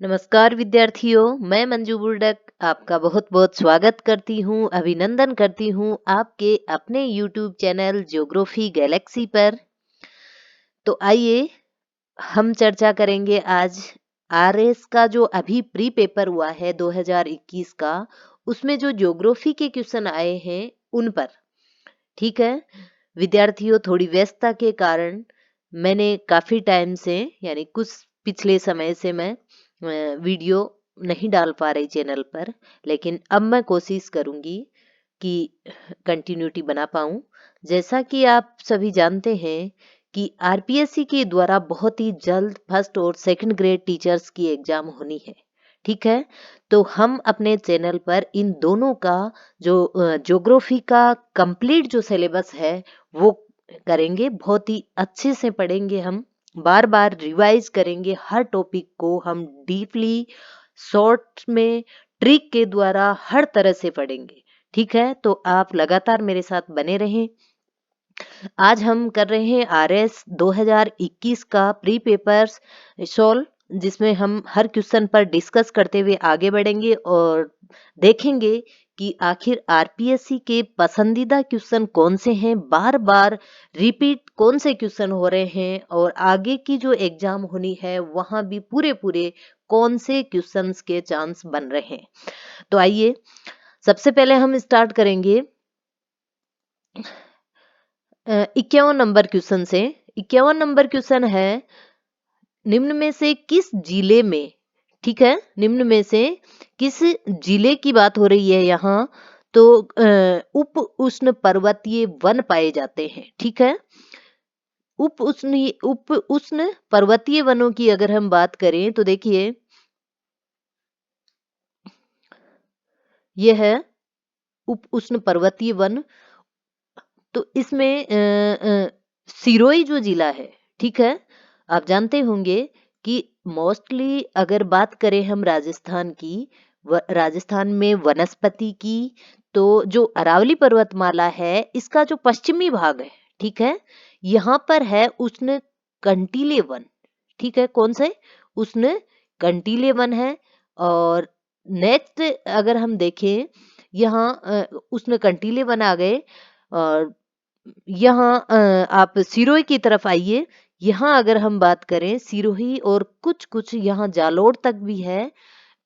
नमस्कार विद्यार्थियों, मैं मंजू बुल्डक आपका बहुत बहुत स्वागत करती हूँ, अभिनंदन करती हूँ आपके अपने यूट्यूब चैनल ज्योग्राफी गैलेक्सी पर। तो आइए हम चर्चा करेंगे आज आरएस का जो अभी प्री पेपर हुआ है 2021 का, उसमें जो ज्योग्राफी के क्वेश्चन आए हैं उन पर। ठीक है विद्यार्थियों, थोड़ी व्यस्तता के कारण मैंने काफी टाइम से यानी कुछ पिछले समय से मैं वीडियो नहीं डाल पा रही चैनल पर, लेकिन अब मैं कोशिश करूंगी कि कंटिन्यूटी बना पाऊं। जैसा कि आप सभी जानते हैं कि आरपीएससी के द्वारा बहुत ही जल्द फर्स्ट और सेकंड ग्रेड टीचर्स की एग्जाम होनी है। ठीक है, तो हम अपने चैनल पर इन दोनों का जो ज्योग्राफी का कंप्लीट जो सिलेबस है वो करेंगे, बहुत ही अच्छे से पढ़ेंगे। हम बार बार रिवाइज करेंगे, हर टॉपिक को हम डीपली शॉर्ट में ट्रिक के द्वारा हर तरह से पढ़ेंगे। ठीक है, तो आप लगातार मेरे साथ बने रहें। आज हम कर रहे हैं आरएस 2021 का प्री पेपर्स सॉल्व, जिसमें हम हर क्वेश्चन पर डिस्कस करते हुए आगे बढ़ेंगे और देखेंगे कि आखिर आरपीएससी के पसंदीदा क्वेश्चन कौन से हैं, बार बार रिपीट कौन से क्वेश्चन हो रहे हैं, और आगे की जो एग्जाम होनी है वहां भी पूरे पूरे कौन से क्वेश्चंस के चांस बन रहे हैं। तो आइए सबसे पहले हम स्टार्ट करेंगे 51 नंबर क्वेश्चन से। 51 नंबर क्वेश्चन है, निम्न में से किस जिले में, ठीक है, निम्न में से किस जिले की बात हो रही है यहाँ, तो उप उष्ण पर्वतीय वन पाए जाते हैं। ठीक है, उप उष्ण पर्वतीय वनों की अगर हम बात करें तो देखिए यह है उप उष्ण पर्वतीय वन। तो इसमें सिरोही जो जिला है, ठीक है, आप जानते होंगे कि मोस्टली अगर बात करें हम राजस्थान की, राजस्थान में वनस्पति की, तो जो अरावली पर्वतमाला है इसका जो पश्चिमी भाग है, ठीक है, यहाँ पर है उष्ण कंटीले वन। ठीक है, कौन से उष्ण कंटीले वन है। और नेक्स्ट अगर हम देखें, यहाँ उष्ण कंटीले वन आ गए, और यहाँ आप सिरोही की तरफ आइए। यहाँ अगर हम बात करें सिरोही और कुछ कुछ यहाँ जालोर तक भी है,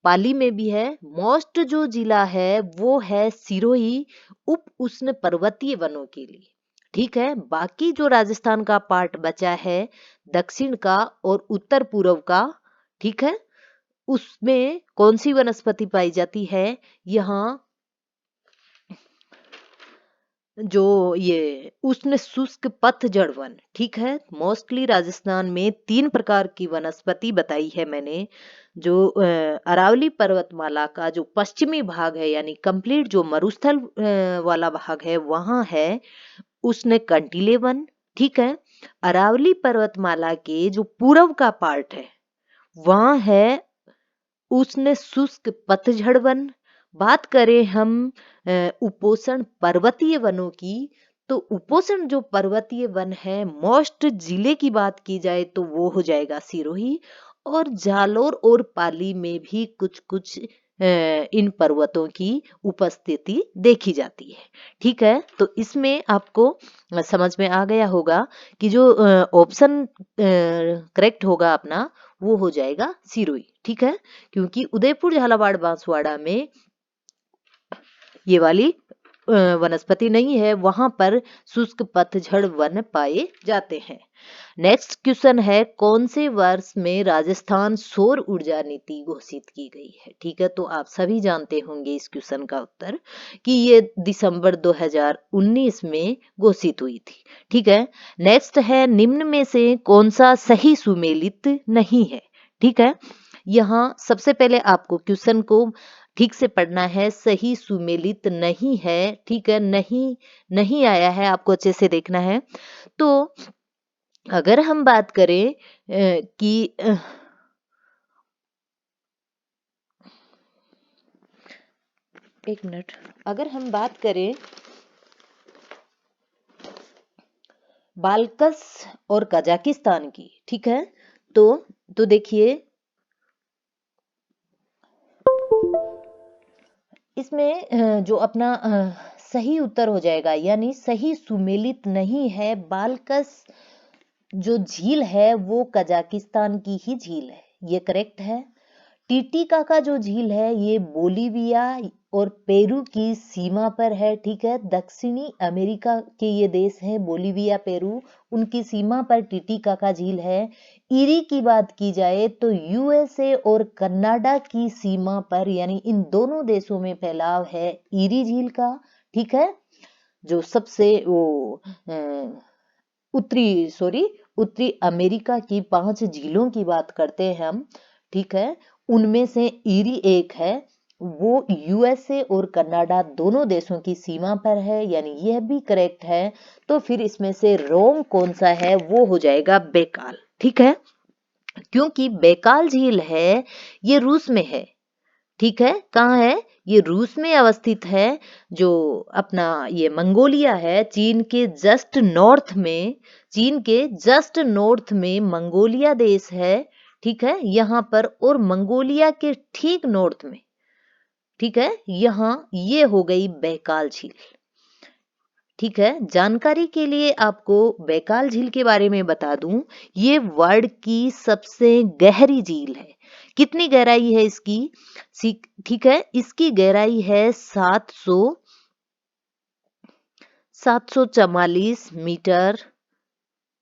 पाली में भी है। मोस्ट जो जिला है वो है सिरोही उप उष्ण पर्वतीय वनों के लिए। ठीक है, बाकी जो राजस्थान का पार्ट बचा है, दक्षिण का और उत्तर पूर्व का, ठीक है, उसमें कौन सी वनस्पति पाई जाती है, यहाँ जो ये उष्ण शुष्क पतझड़ वन। ठीक है, मोस्टली राजस्थान में 3 प्रकार की वनस्पति बताई है मैंने। जो अरावली पर्वतमाला का जो पश्चिमी भाग है यानी कंप्लीट जो मरुस्थल वाला भाग है, वहां है उष्ण कंटीले वन। ठीक है, अरावली पर्वतमाला के जो पूर्व का पार्ट है वहां है उष्ण शुष्क पतझड़ वन। बात करें हम उपोष्ण पर्वतीय वनों की, तो उपोष्ण जो पर्वतीय वन है, मोस्ट जिले की बात की जाए तो वो हो जाएगा सिरोही। और जालोर और पाली में भी कुछ कुछ इन पर्वतों की उपस्थिति देखी जाती है। ठीक है, तो इसमें आपको समझ में आ गया होगा कि जो ऑप्शन करेक्ट होगा अपना वो हो जाएगा सिरोही। ठीक है, क्योंकि उदयपुर झालावाड़ बांसवाड़ा में ये वाली वनस्पति नहीं है, वहां पर शुष्क पतझड़ वन पाए जाते हैं। नेक्स्ट क्वेश्चन है, कौन से वर्ष में राजस्थान सौर ऊर्जा नीति घोषित की गई है। ठीक है, तो आप सभी जानते होंगे इस क्वेश्चन का उत्तर कि ये दिसंबर 2019 में घोषित हुई थी। ठीक है, नेक्स्ट है, निम्न में से कौन सा सही सुमेलित नहीं है। ठीक है, यहाँ सबसे पहले आपको क्वेश्चन को ठीक से पढ़ना है, सही सुमेलित नहीं है। ठीक है, नहीं नहीं आया है, आपको अच्छे से देखना है। तो अगर हम बात करें कि एक मिनट, अगर हम बात करें बाल्कस और कजाकिस्तान की, ठीक है, तो देखिए इसमें जो अपना सही उत्तर हो जाएगा, यानी सही सुमेलित नहीं है। बालकस जो झील है वो कजाकिस्तान की ही झील है, ये करेक्ट है। टीटीकाका जो झील है ये बोलीविया और पेरू की सीमा पर है, ठीक है। दक्षिणी अमेरिका के ये देश हैं बोलीविया, पेरू, उनकी सीमा पर टीटीकाका झील है। ईरी की बात की जाए तो यूएसए और कनाडा की सीमा पर, यानी इन दोनों देशों में फैलाव है ईरी झील का, ठीक है। जो सबसे वो उत्तरी अमेरिका की 5 झीलों की बात करते हैं हम, ठीक है। उनमें से ईरी एक है, वो यूएसए और कनाडा दोनों देशों की सीमा पर है, यानी यह भी करेक्ट है। तो फिर इसमें से रोम कौन सा है, वो हो जाएगा बैकाल, ठीक है। क्योंकि बैकाल झील है ये रूस में है, ठीक है। कहाँ है, ये रूस में अवस्थित है। जो अपना ये मंगोलिया है, चीन के जस्ट नॉर्थ में मंगोलिया देश है, ठीक है, यहाँ पर। और मंगोलिया के ठीक नॉर्थ में, ठीक है, यहाँ ये हो गई बैकाल झील, ठीक है। जानकारी के लिए आपको बैकाल झील के बारे में बता दूं, ये वर्ल्ड की सबसे गहरी झील है। कितनी गहराई है इसकी, ठीक है, इसकी गहराई है 744 मीटर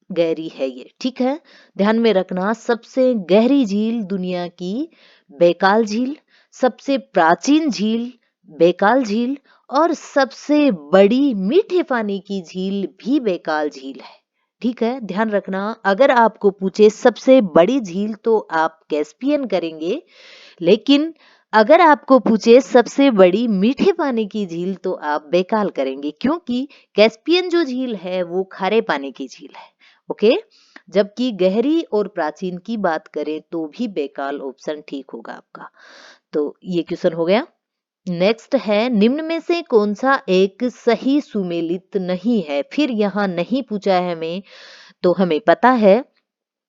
गहरी है ये, ठीक है। ध्यान में रखना, सबसे गहरी झील दुनिया की बैकाल झील, सबसे प्राचीन झील बैकाल झील, और सबसे बड़ी मीठे पानी की झील भी बैकाल झील है, ठीक है। ध्यान रखना, अगर आपको पूछे सबसे बड़ी झील तो आप कैस्पियन करेंगे, लेकिन अगर आपको पूछे सबसे बड़ी मीठे पानी की झील तो आप बैकाल करेंगे, क्योंकि कैस्पियन जो झील है वो खारे पानी की झील है, ओके। जबकि गहरी और प्राचीन की बात करें तो भी बैकाल ऑप्शन ठीक होगा आपका। तो ये क्वेश्चन हो गया। नेक्स्ट है, निम्न में से कौन सा एक सही सुमेलित नहीं है। फिर यहाँ नहीं पूछा है हमें, तो हमें पता है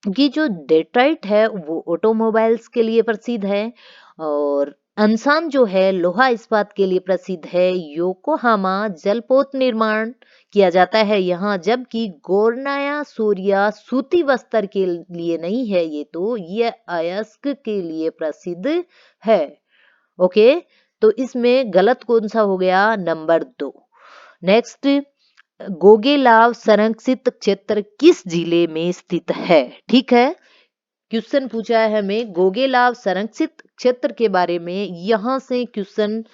कि जो डेट्राइट है वो ऑटोमोबाइल्स के लिए प्रसिद्ध है, और अनसान जो है लोहा इस्पात के लिए प्रसिद्ध है। योकोहामा जलपोत निर्माण किया जाता है यहाँ, जबकि गोर्नाया सूर्या सूती वस्त्र के लिए नहीं है, ये अयस्क के लिए प्रसिद्ध है, ओके। तो इसमें गलत कौन सा हो गया, नंबर 2। नेक्स्ट, गोगेलाव संरक्षित क्षेत्र किस जिले में स्थित है, ठीक है। क्वेश्चन पूछा है हमें गोगेलाव संरक्षित क्षेत्र के बारे में। यहां से क्वेश्चन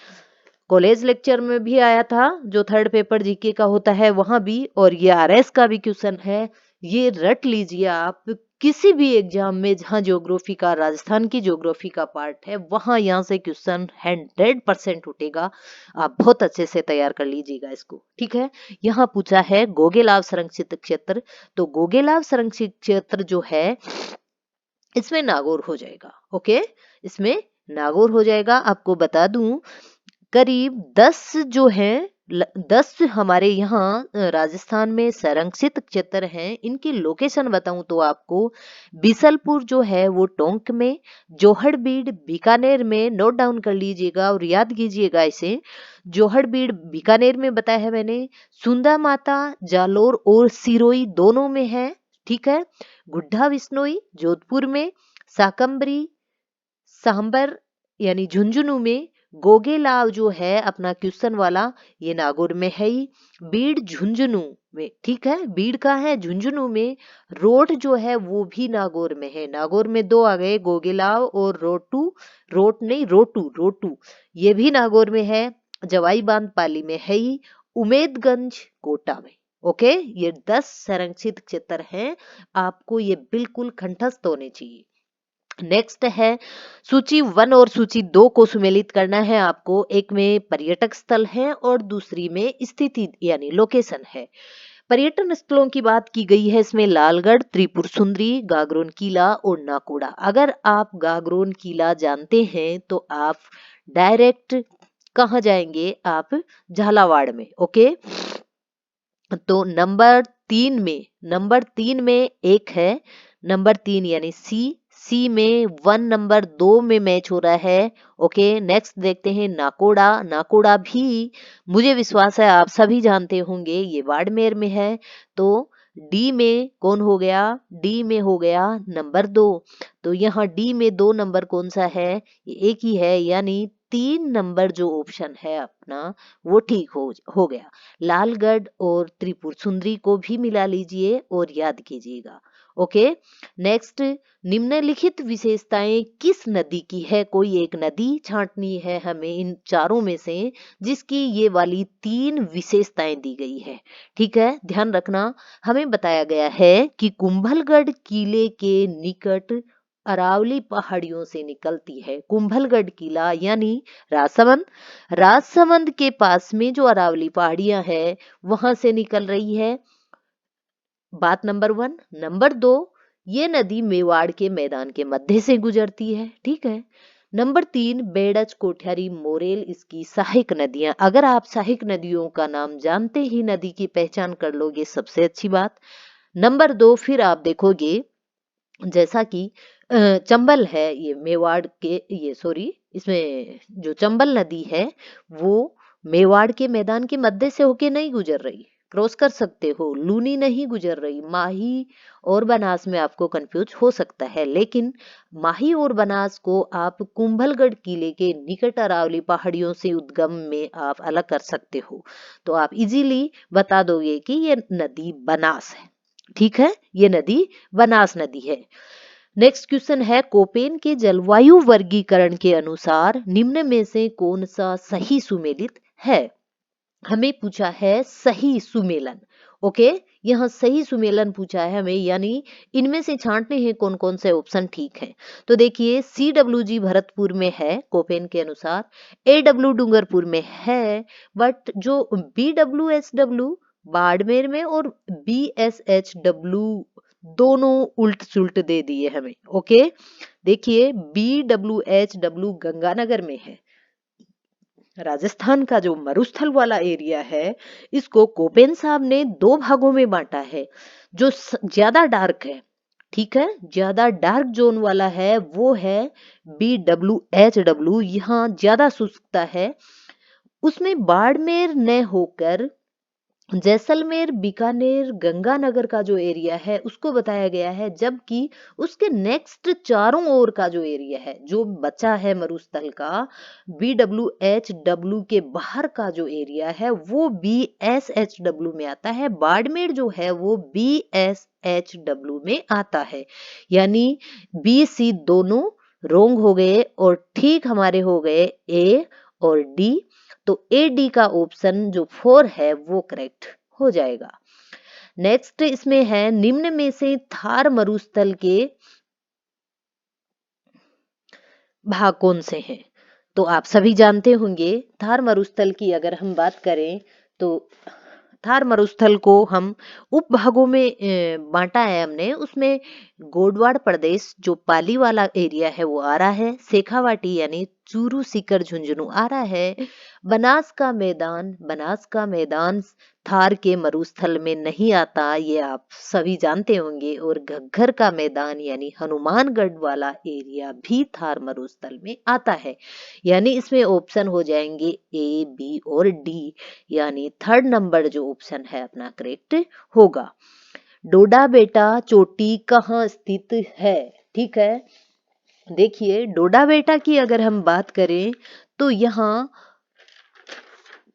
कॉलेज लेक्चर में भी आया था, जो थर्ड पेपर जीके का होता है वहां भी, और ये आरएस का भी क्वेश्चन है। ये रट लीजिए आप, किसी भी एग्जाम में जहां ज्योग्राफी का, राजस्थान की ज्योग्राफी का पार्ट है, वहां यहाँ से क्वेश्चन 100% उठेगा। आप बहुत अच्छे से तैयार कर लीजिएगा इसको, ठीक है। यहाँ पूछा है गोगेलाव संरक्षित क्षेत्र, तो गोगेलाव संरक्षित क्षेत्र जो है इसमें नागौर हो जाएगा, ओके। इसमें नागौर हो जाएगा। आपको बता दूं, करीब 10 हमारे यहाँ राजस्थान में संरक्षित क्षेत्र हैं। इनकी लोकेशन बताऊं तो आपको, बीसलपुर जो है वो टोंक में, जोहड़बीड़ बीकानेर में, नोट डाउन कर लीजिएगा और याद कीजिएगा इसे। जोहड़बीड़ बीकानेर में बताया है मैंने। सुंदा माता जालोर और सिरोही दोनों में है, ठीक है। गुड्ढा विश्नोई जोधपुर में, साकंबरी सांबर यानी झुंझुनू में, गोगेलाव जो है अपना क्वेश्चन वाला ये नागौर में है ही, बीड़ झुंझुनू में, ठीक है। बीड़ का है झुंझुनू में। रोड जो है वो भी नागौर में है। नागौर में 2 आ गए, गोगेलाव और रोटू ये भी नागौर में है। जवाई बांध पाली में है ही, उमेदगंज कोटा में, ओके। ये 10 संरक्षित क्षेत्र हैं, आपको ये बिल्कुल कंठस्थ होने चाहिए। नेक्स्ट है, सूची 1 और सूची 2 को सुमेलित करना है आपको। एक में पर्यटक स्थल है और दूसरी में स्थिति यानी लोकेशन है। पर्यटन स्थलों की बात की गई है इसमें लालगढ़, त्रिपुर सुंदरी, गागरोन किला और नाकोड़ा। अगर आप गागरोन किला जानते हैं तो आप डायरेक्ट कहाँ जाएंगे, आप झालावाड़ में, ओके। तो नंबर 3 में एक है, नंबर 3 यानी सी सी में 1 नंबर 2 में मैच हो रहा है। ओके, नेक्स्ट देखते हैं नाकोड़ा। नाकोड़ा भी मुझे विश्वास है आप सभी जानते होंगे, ये बाड़मेर में है। तो डी में कौन हो गया? डी में हो गया नंबर 2। तो यहाँ डी में 2 नंबर कौन सा है? ये एक ही है, यानी 3 नंबर जो ऑप्शन है अपना वो ठीक हो गया। लालगढ़ और त्रिपुर सुंदरी को भी मिला लीजिए और याद कीजिएगा। ओके, नेक्स्ट, निम्नलिखित विशेषताएं किस नदी की है? कोई एक नदी छांटनी है हमें इन चारों में से जिसकी ये वाली 3 विशेषताएं दी गई है। ठीक है, ध्यान रखना, हमें बताया गया है कि कुंभलगढ़ किले के निकट अरावली पहाड़ियों से निकलती है। कुंभलगढ़ किला यानी राजसमंद, राजसमंद के पास में जो अरावली पहाड़ियां है वहां से निकल रही है। बात नंबर 1। नंबर 2, ये नदी मेवाड़ के मैदान के मध्य से गुजरती है। ठीक है। नंबर 3, बेड़च, कोठियारी, मोरेल इसकी सहायक नदियां। अगर आप सहायक नदियों का नाम जानते ही नदी की पहचान कर लोगे, सबसे अच्छी बात। नंबर 2, फिर आप देखोगे जैसा कि चंबल है, ये मेवाड़ के, ये सॉरी, इसमें जो चंबल नदी है वो मेवाड़ के मैदान के मध्य से होके नहीं गुजर रही, क्रॉस कर सकते हो। लूनी नहीं गुजर रही। माही और बनास में आपको कंफ्यूज हो सकता है, लेकिन माही और बनास को आप कुंभलगढ़ किले के निकट अरावली पहाड़ियों से उद्गम में आप अलग कर सकते हो। तो आप इजीली बता दोगे कि ये नदी बनास है। ठीक है, ये नदी बनास नदी है। नेक्स्ट क्वेश्चन है, कोपेन के जलवायु वर्गीकरण के अनुसार निम्न में से कौन सा सही सुमेलित है? हमें पूछा है सही सुमेलन। ओके, यहाँ सही सुमेलन पूछा है हमें, यानी इनमें से छांटने हैं कौन कौन से ऑप्शन ठीक है। तो देखिए, CWG भरतपुर में है कोपेन के अनुसार, AW डूंगरपुर में है, बट जो BWSW बाड़मेर में और BSHW दोनों उल्ट सुल्ट दे दिए हमें। ओके, देखिए BWHW गंगानगर में है। राजस्थान का जो मरुस्थल वाला एरिया है इसको कोपेन साहब ने 2 भागों में बांटा है। जो ज्यादा डार्क है, ठीक है, ज्यादा डार्क जोन वाला है वो है BWHW, यहाँ ज्यादा शुष्कता है। उसमें बाड़मेर न होकर जैसलमेर, बीकानेर, गंगानगर का जो एरिया है उसको बताया गया है, जबकि उसके नेक्स्ट चारों ओर का जो एरिया है जो बचा है मरुस्थल का, BWHW के बाहर का जो एरिया है वो BSHW में आता है। बाड़मेर जो है वो BSHW में आता है। यानी BC दोनों रोंग हो गए और ठीक हमारे हो गए A और D। तो AD का ऑप्शन जो 4 है वो करेक्ट हो जाएगा। नेक्स्ट इसमें है, निम्न में से थार मरुस्थल के भाग कौन से हैं? तो आप सभी जानते होंगे, थार मरुस्थल की अगर हम बात करें तो थार मरुस्थल को हम उप भागों में बांटा है हमने। उसमें गोडवाड़ प्रदेश जो पाली वाला एरिया है वो आ रहा है, शेखावाटी यानी चूरू, सीकर, झुंझुनू आ रहा है। बनास का मैदान थार के मरुस्थल में नहीं आता, ये आप सभी जानते होंगे। और घग्गर का मैदान यानी हनुमानगढ़ वाला एरिया भी थार मरुस्थल में आता है। यानी इसमें ऑप्शन हो जाएंगे A, B और D, यानी 3rd नंबर जो ऑप्शन है अपना करेक्ट होगा। डोडा बेटा चोटी कहाँ स्थित है? ठीक है, देखिए डोडा बेटा की अगर हम बात करें तो यहाँ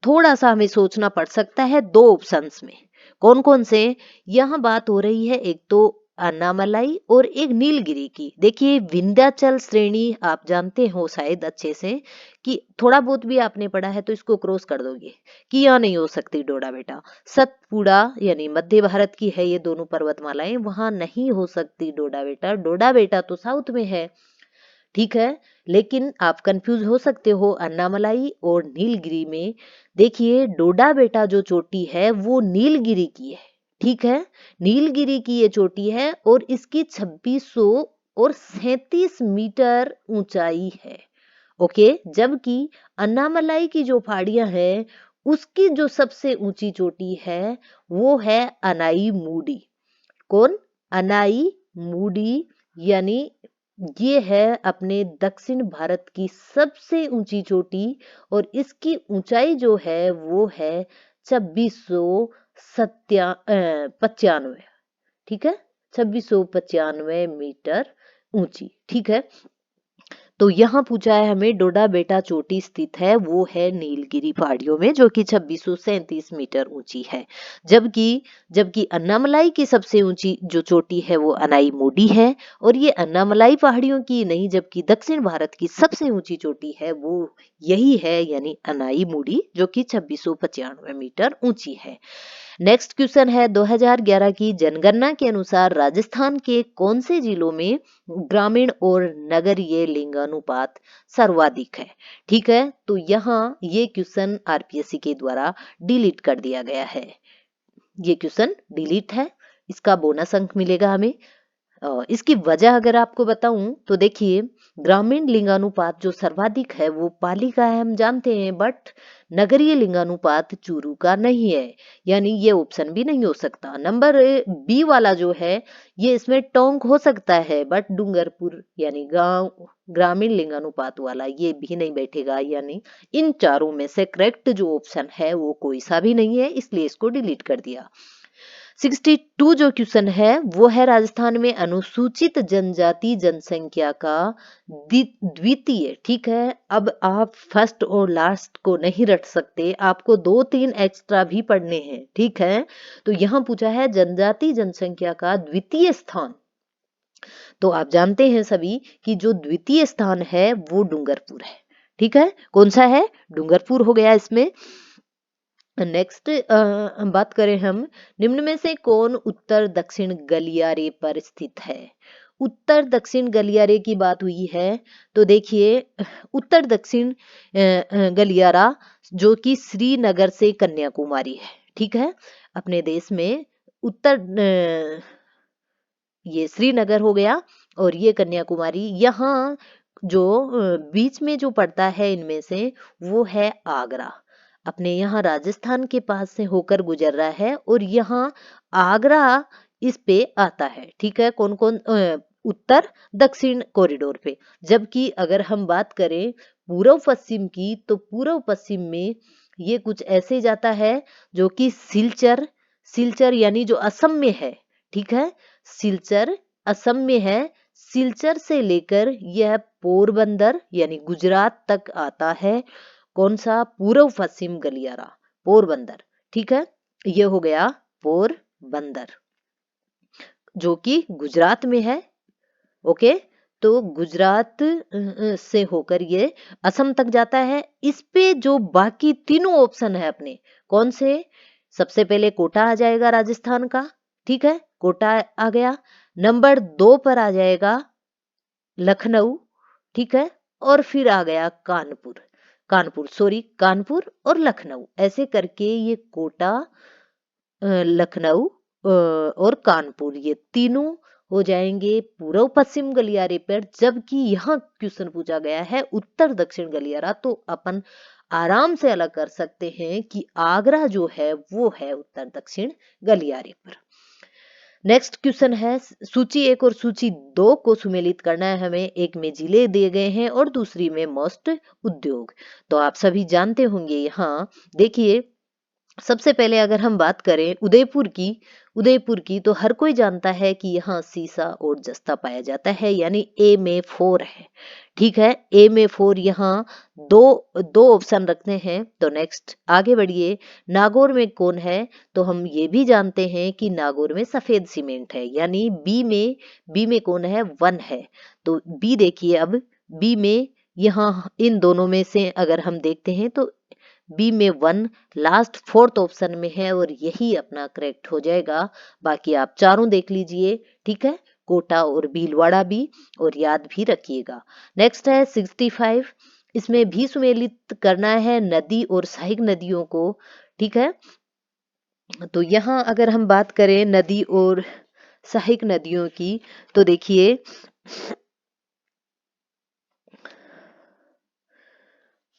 थोड़ा सा हमें सोचना पड़ सकता है 2 ऑप्शंस में। कौन कौन से? यहाँ बात हो रही है एक तो अन्नामलाई और एक नीलगिरी की। देखिए विंध्याचल श्रेणी आप जानते हो शायद अच्छे से, कि थोड़ा बहुत भी आपने पढ़ा है तो इसको क्रॉस कर दोगे कि यहाँ नहीं हो सकती डोडा बेटा। सतपुड़ा यानी मध्य भारत की है ये दोनों पर्वतमालाएं, वहां नहीं हो सकती डोडा बेटा। डोडा बेटा तो साउथ में है। ठीक है, लेकिन आप कंफ्यूज हो सकते हो अन्नामलाई और नीलगिरी में। देखिए डोडा बेटा जो चोटी है वो नीलगिरी की है। ठीक है, नीलगिरी की ये चोटी है और इसकी 2600 और 37 मीटर ऊंचाई है। ओके, जबकि अन्नामलाई की जो पहाड़ियां हैं उसकी जो सबसे ऊंची चोटी है वो है अनाई मूडी। कौन? अनाई मूडी, यानी ये है अपने दक्षिण भारत की सबसे ऊंची चोटी और इसकी ऊंचाई जो है वो है 2695, ठीक है, 2695 मीटर ऊंची, ठीक है। तो यहाँ पूछा है हमें डोडा बेटा चोटी स्थित है, वो है नीलगिरी पहाड़ियों में जो कि 2637 मीटर ऊंची है। जबकि जबकि अन्नामलाई की सबसे ऊंची जो चोटी है वो अनाई मोडी है, और ये अन्नामलाई पहाड़ियों की नहीं जबकि दक्षिण भारत की सबसे ऊंची चोटी है वो यही है, यानी अनाई मोडी जो कि 2695 मीटर ऊंची है। नेक्स्ट क्वेश्चन है 2011 की जनगणना के अनुसार राजस्थान के कौन से जिलों में ग्रामीण और नगरीय लिंगानुपात सर्वाधिक है, ठीक है। तो यहाँ ये क्वेश्चन आरपीएससी के द्वारा डिलीट कर दिया गया है, ये क्वेश्चन डिलीट है, इसका बोनस अंक मिलेगा हमें। इसकी वजह अगर आपको बताऊं तो देखिए, ग्रामीण लिंगानुपात जो सर्वाधिक है वो पाली का है, हम जानते हैं, बट नगरीय लिंगानुपात चूरू का नहीं है, यानी ये ऑप्शन भी नहीं हो सकता। नंबर बी वाला जो है ये इसमें टोंक हो सकता है, बट डूंगरपुर यानी गांव ग्रामीण लिंगानुपात वाला ये भी नहीं बैठेगा, यानी इन चारों में से करेक्ट जो ऑप्शन है वो कोई सा भी नहीं है, इसलिए इसको डिलीट कर दिया। 62 जो क्वेश्चन है वो है राजस्थान में अनुसूचित जनजाति जनसंख्या का द्वितीय, ठीक है। अब आप फर्स्ट और लास्ट को नहीं रट सकते, आपको 2-3 एक्स्ट्रा भी पढ़ने हैं, ठीक है। तो यहाँ पूछा है जनजाति जनसंख्या का द्वितीय स्थान, तो आप जानते हैं सभी कि जो द्वितीय स्थान है वो डूंगरपुर है, ठीक है। कौन सा है? डूंगरपुर हो गया इसमें। नेक्स्ट बात करें हम, निम्न में से कौन उत्तर दक्षिण गलियारे पर स्थित है? उत्तर दक्षिण गलियारे की बात हुई है तो देखिए, उत्तर दक्षिण गलियारा जो कि श्रीनगर से कन्याकुमारी है, ठीक है। अपने देश में उत्तर ये श्रीनगर हो गया और ये कन्याकुमारी, यहाँ जो बीच में जो पड़ता है इनमें से वो है आगरा, अपने यहाँ राजस्थान के पास से होकर गुजर रहा है और यहाँ आगरा इस पे आता है, ठीक है। कौन कौन उत्तर दक्षिण कॉरिडोर पे। जबकि अगर हम बात करें पूर्व पश्चिम की तो पूर्व पश्चिम में ये कुछ ऐसे जाता है जो कि सिलचर, सिलचर यानी जो असम में है, ठीक है। सिलचर असम में है, सिलचर से लेकर यह पोरबंदर यानी गुजरात तक आता है। कौन सा? पूर्व पश्चिम गलियारा, पोरबंदर, ठीक है। ये हो गया पोरबंदर जो कि गुजरात में है, ओके। तो गुजरात से होकर ये असम तक जाता है। इस पे जो बाकी तीनों ऑप्शन है अपने, कौन से? सबसे पहले कोटा आ जाएगा राजस्थान का, ठीक है, कोटा आ गया। नंबर 2 पर आ जाएगा लखनऊ, ठीक है, और फिर आ गया कानपुर, कानपुर सॉरी कानपुर और लखनऊ, ऐसे करके ये कोटा, लखनऊ और कानपुर ये तीनों हो जाएंगे पूर्व पश्चिम गलियारे पर। जबकि यहाँ क्वेश्चन पूछा गया है उत्तर दक्षिण गलियारा, तो अपन आराम से अलग कर सकते हैं कि आगरा जो है वो है उत्तर दक्षिण गलियारे पर। नेक्स्ट क्वेश्चन है, सूची 1 और सूची 2 को सुमेलित करना है हमें। एक में जिले दिए गए हैं और दूसरी में मोस्ट उद्योग। तो आप सभी जानते होंगे, यहाँ देखिए सबसे पहले अगर हम बात करें उदयपुर की तो हर कोई जानता है कि यहाँ सीसा और जस्ता पाया जाता है, यानी ए में 4 है, ठीक है। ए में 4 यहाँ दो दो ऑप्शन रखते हैं। तो नेक्स्ट आगे बढ़िए, नागौर में कौन है? तो हम ये भी जानते हैं कि नागौर में सफेद सीमेंट है, यानी बी में कौन है? 1 है। तो बी देखिए, अब बी में यहाँ इन दोनों में से अगर हम देखते हैं तो बी में 1 लास्ट 4th ऑप्शन में है और यही अपना करेक्ट हो जाएगा। बाकी आप चारों देख लीजिए, ठीक है, कोटा और भीलवाड़ा भी, और याद भी रखिएगा। नेक्स्ट है 65, इसमें भी सुमेलित करना है नदी और सहायक नदियों को, ठीक है। तो यहाँ अगर हम बात करें नदी और सहायक नदियों की तो देखिए,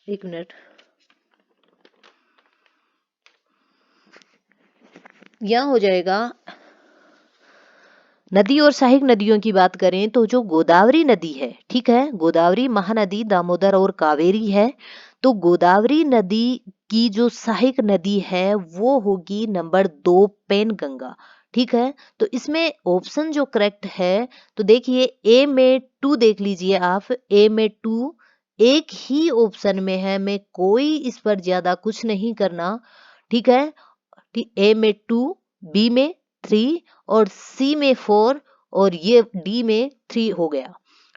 एक मिनट, यहाँ हो जाएगा नदी और सहायक नदियों की बात करें तो जो गोदावरी नदी है, ठीक है, गोदावरी, महानदी, दामोदर और कावेरी है। तो गोदावरी नदी की जो सहायक नदी है वो होगी नंबर 2 पेनगंगा, ठीक है। तो इसमें ऑप्शन जो करेक्ट है, तो देखिए ए में 2 देख लीजिए आप, ए में 2 एक ही ऑप्शन में है, मैं कोई इस पर ज्यादा कुछ नहीं करना, ठीक है। ठीक, ए में 2, बी में 3 और सी में 4 और ये डी में 3 हो गया,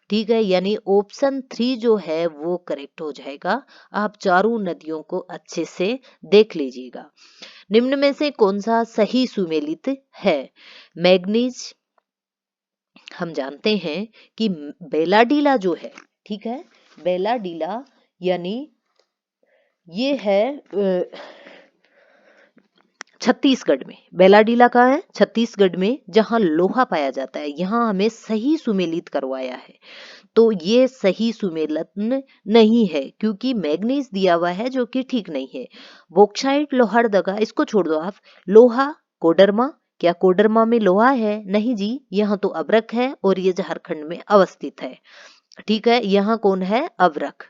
ठीक है। यानी ऑप्शन 3 जो है वो करेक्ट हो जाएगा। आप चारों नदियों को अच्छे से देख लीजिएगा। निम्न में से कौन सा सही सुमेलित है? मैग्नीज, हम जानते हैं कि बेलाडीला जो है, ठीक है, बेलाडीला यानी ये है छत्तीसगढ़ में। बेलाडीला कहाँ है? छत्तीसगढ़ में, जहां लोहा पाया जाता है। यहाँ हमें सही सुमेलित करवाया है, तो ये सही सुमेलन नहीं है क्योंकि मैग्नीज दिया हुआ है जो कि ठीक नहीं है। बॉक्साइट, लोहड़दगा, इसको छोड़ दो आप। लोहा, कोडरमा, क्या कोडरमा में लोहा है? नहीं जी, यहाँ तो अभ्रक है और ये झारखंड में अवस्थित है, ठीक है। यहाँ कौन है? अभ्रक।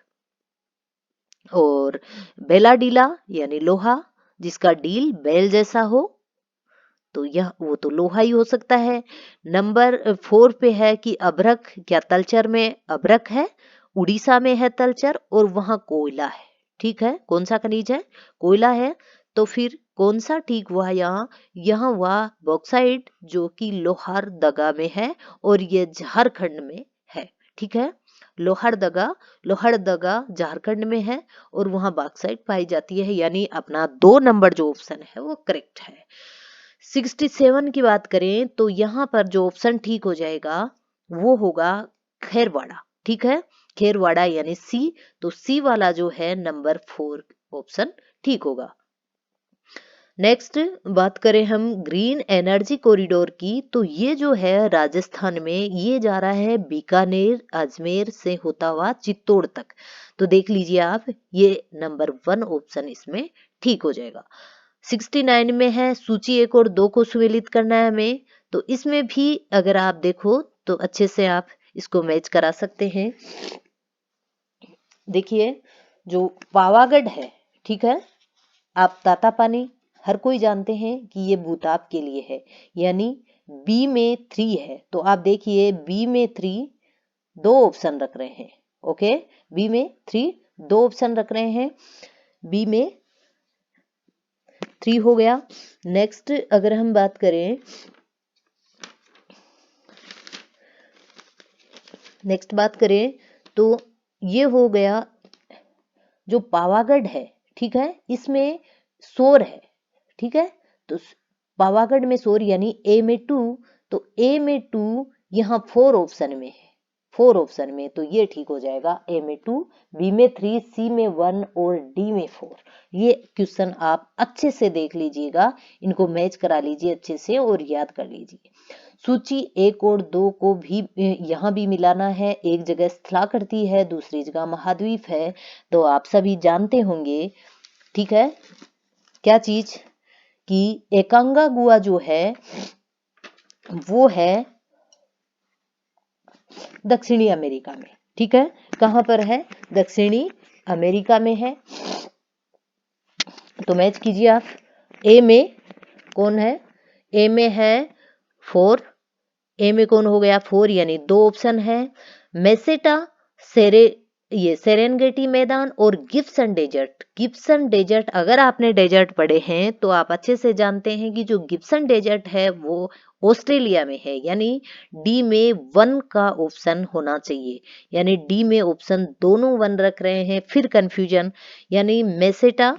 और बेलाडीला यानी लोहा, जिसका डील बैल जैसा हो, तो यह वो तो लोहा ही हो सकता है। नंबर 4 पे है कि अभ्रक, क्या तलचर में अभ्रक है? उड़ीसा में है तलचर और वहां कोयला है, ठीक है। कौन सा खनिज है? कोयला है। तो फिर कौन सा ठीक हुआ यहाँ? यहाँ हुआ बॉक्साइट जो कि लोहारदगा में है और ये झारखंड में है, ठीक है। लोहरदगा, लोहरदगा झारखंड में है और वहां बॉक्साइट पाई जाती है, यानी अपना 2 नंबर जो ऑप्शन है वो करेक्ट है। 67 की बात करें तो यहाँ पर जो ऑप्शन ठीक हो जाएगा वो होगा खेरवाड़ा, ठीक है। खेरवाड़ा यानी सी, तो सी वाला जो है नंबर 4 ऑप्शन ठीक होगा। नेक्स्ट बात करें हम ग्रीन एनर्जी कॉरिडोर की, तो ये जो है राजस्थान में, ये जा रहा है बीकानेर, अजमेर से होता हुआ चित्तौड़ तक। तो देख लीजिए आप, ये नंबर 1 ऑप्शन इसमें ठीक हो जाएगा। 69 में है सूची 1 और 2 को सुमेलित करना है हमें, तो इसमें भी अगर आप देखो तो अच्छे से आप इसको मैच करा सकते हैं। देखिए जो पावागढ़ है, ठीक है, आप तातापानी हर कोई जानते हैं कि ये भूताप के लिए है, यानी बी में 3 है। तो आप देखिए बी में 3 2 ऑप्शन रख रहे हैं, ओके। बी में 3 2 ऑप्शन रख रहे हैं, बी में 3 हो गया। नेक्स्ट अगर हम बात करें, नेक्स्ट बात करें तो ये हो गया जो पावागढ़ है, ठीक है, इसमें सोर है, ठीक है। तो पावागढ़ में सोर यानी ए में 2, तो ए में 2 यहाँ 4 ऑप्शन में है, 4 ऑप्शन में, तो ये ठीक हो जाएगा। ए में 2, बी में 3, सी में 1 और डी में 4। ये क्वेश्चन आप अच्छे से देख लीजिएगा, इनको मैच करा लीजिए अच्छे से और याद कर लीजिए। सूची 1 और 2 को भी यहाँ भी मिलाना है, एक जगह स्थलाकृति है, दूसरी जगह महाद्वीप है, तो आप सभी जानते होंगे, ठीक है, क्या चीज कि एकांगागुआ जो है वो है दक्षिणी अमेरिका में, ठीक है। कहां पर है? दक्षिणी अमेरिका में है। तो मैच कीजिए आप। ए में कौन है? ए में है 4, ए में कौन हो गया? 4, यानी 2 ऑप्शन है। मेसेटा, सेरे, ये सेरेनगेटी मैदान और गिब्सन डेजर्ट। गिब्सन डेजर्ट, अगर आपने डेजर्ट पढ़े हैं तो आप अच्छे से जानते हैं कि जो गिब्सन डेजर्ट है वो ऑस्ट्रेलिया में है, यानी डी में 1 का ऑप्शन होना चाहिए, यानी डी में ऑप्शन दोनों 1 रख रहे हैं, फिर कंफ्यूजन। यानी मेसेटा,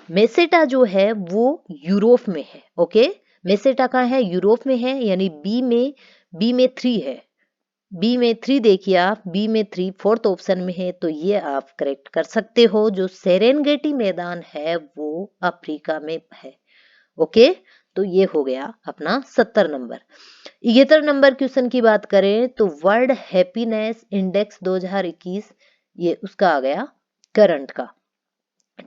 मेसेटा जो है वो यूरोप में है, ओके। मेसेटा कहाँ है? यूरोप में है, यानी बी में 3 है। बी में 3 देखिए आप, बी में 3 4th ऑप्शन में है, तो ये आप करेक्ट कर सकते हो। जो सेरेनगेटी मैदान है वो अफ्रीका में है, ओके। तो ये हो गया अपना 70 नंबर। 71 नंबर क्वेश्चन की बात करें तो वर्ल्ड हैप्पीनेस इंडेक्स 2021, ये उसका आ गया करंट का,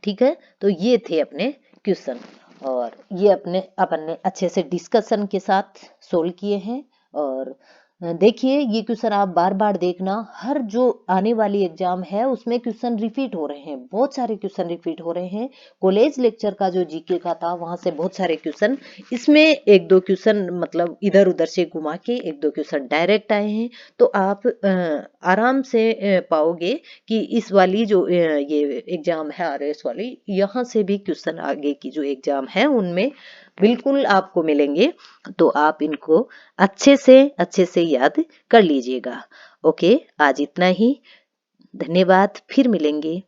ठीक है। तो ये थे अपने क्वेश्चन। और ये अपन ने अच्छे से डिस्कशन के साथ सोल्व किए हैं। और देखिए ये क्वेश्चन आप बार बार देखना, हर जो आने वाली एग्जाम है उसमें क्वेश्चन रिपीट हो रहे हैं, बहुत सारे क्वेश्चन रिपीट हो रहे हैं। कॉलेज लेक्चर का जो जीके का था वहां से बहुत सारे क्वेश्चन, इसमें एक दो क्वेश्चन मतलब इधर उधर से घुमा के एक दो क्वेश्चन डायरेक्ट आए हैं। तो आप आराम से पाओगे कि इस वाली जो ये एग्जाम है आरएस वाली, यहाँ से भी क्वेश्चन आगे की जो एग्जाम है उनमें बिल्कुल आपको मिलेंगे। तो आप इनको अच्छे से याद कर लीजिएगा। ओके, आज इतना ही। धन्यवाद, फिर मिलेंगे।